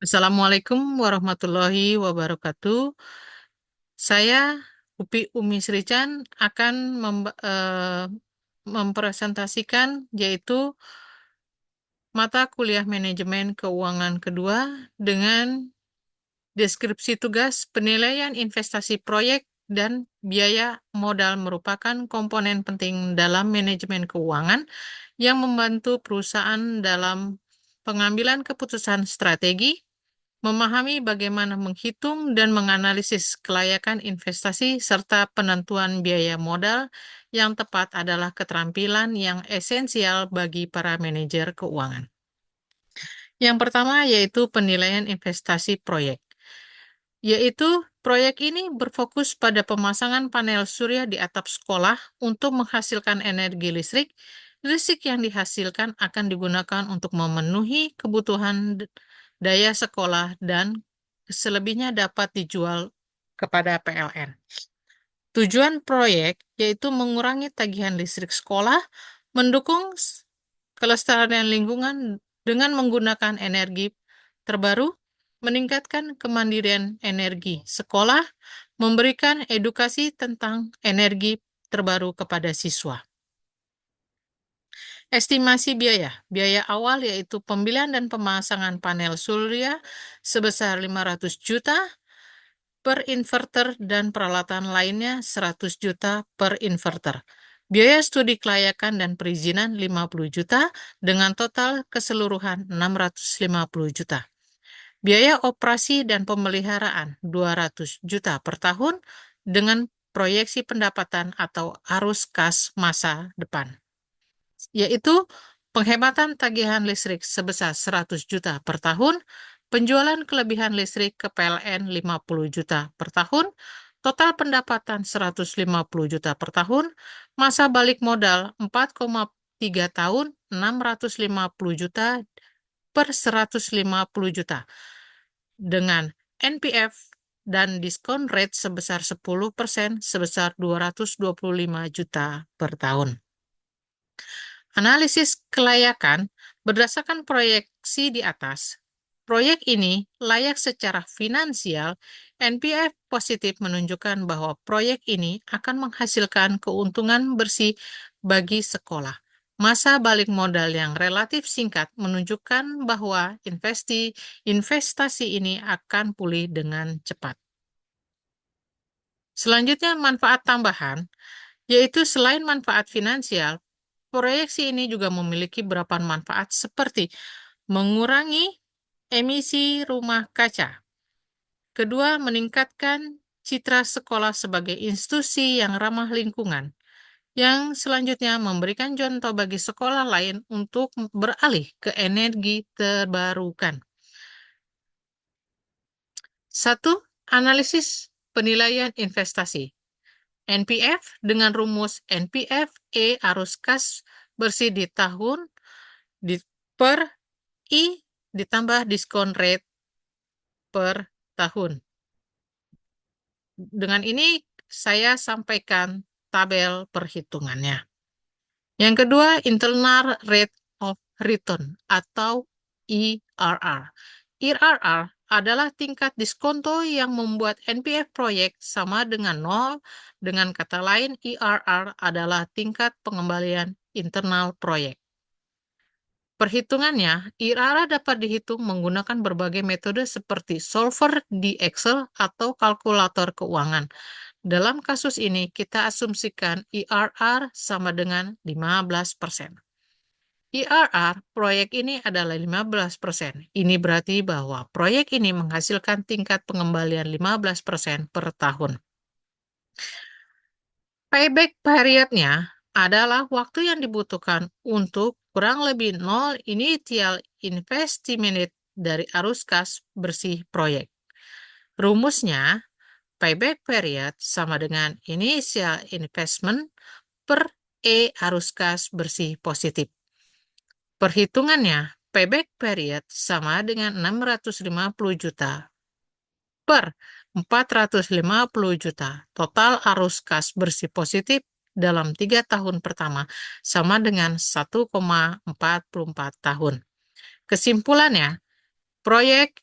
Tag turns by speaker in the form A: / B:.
A: Assalamualaikum warahmatullahi wabarakatuh. Saya Upi Umi Srican akan mempresentasikan yaitu mata kuliah manajemen keuangan kedua dengan deskripsi tugas penilaian investasi proyek dan biaya modal merupakan komponen penting dalam manajemen keuangan yang membantu perusahaan dalam pengambilan keputusan strategi, memahami bagaimana menghitung dan menganalisis kelayakan investasi serta penentuan biaya modal yang tepat adalah keterampilan yang esensial bagi para manajer keuangan. Yang pertama yaitu penilaian investasi proyek, yaitu proyek ini berfokus pada pemasangan panel surya di atap sekolah untuk menghasilkan energi listrik. Listrik yang dihasilkan akan digunakan untuk memenuhi kebutuhan daya sekolah dan selebihnya dapat dijual kepada PLN. Tujuan proyek yaitu mengurangi tagihan listrik sekolah, mendukung kelestarian lingkungan dengan menggunakan energi terbaru, meningkatkan kemandirian energi sekolah, memberikan edukasi tentang energi terbaru kepada siswa. Estimasi biaya. Biaya awal yaitu pembelian dan pemasangan panel surya sebesar 500 juta per inverter dan peralatan lainnya 100 juta per inverter. Biaya studi kelayakan dan perizinan 50 juta dengan total keseluruhan 650 juta. Biaya operasi dan pemeliharaan 200 juta per tahun dengan proyeksi pendapatan atau arus kas masa depan, yaitu penghematan tagihan listrik sebesar 100 juta per tahun, penjualan kelebihan listrik ke PLN 50 juta per tahun, total pendapatan 150 juta per tahun, masa balik modal 4,3 tahun, 650 juta per 150 juta, dengan NPF dan diskon rate sebesar 10% sebesar 225 juta per tahun. Analisis kelayakan berdasarkan proyeksi di atas. Proyek ini layak secara finansial. NPF positif menunjukkan bahwa proyek ini akan menghasilkan keuntungan bersih bagi sekolah. Masa balik modal yang relatif singkat menunjukkan bahwa investasi ini akan pulih dengan cepat. Selanjutnya, manfaat tambahan, yaitu selain manfaat finansial, proyeksi ini juga memiliki beberapa manfaat seperti mengurangi emisi rumah kaca. Kedua, meningkatkan citra sekolah sebagai institusi yang ramah lingkungan. Yang selanjutnya, memberikan contoh bagi sekolah lain untuk beralih ke energi terbarukan. 1. Analisis penilaian investasi. NPF dengan rumus NPF E arus kas bersih di tahun per I ditambah diskon rate per tahun. Dengan ini saya sampaikan tabel perhitungannya. Yang kedua, internal rate of return atau IRR. IRR adalah tingkat diskonto yang membuat NPF proyek sama dengan 0. Dengan kata lain, IRR adalah tingkat pengembalian internal proyek. Perhitungannya, IRR dapat dihitung menggunakan berbagai metode seperti solver di Excel atau kalkulator keuangan. Dalam kasus ini, kita asumsikan IRR sama dengan 15%. IRR proyek ini adalah 15%. Ini berarti bahwa proyek ini menghasilkan tingkat pengembalian 15% per tahun. Payback periodnya adalah waktu yang dibutuhkan untuk kurang lebih 0 initial investment dari arus kas bersih proyek. Rumusnya, payback period sama dengan initial investment per E arus kas bersih positif. Perhitungannya, payback period sama dengan 650 juta per 450 juta. Total arus kas bersih positif dalam 3 tahun pertama sama dengan 1,44 tahun. Kesimpulannya, proyek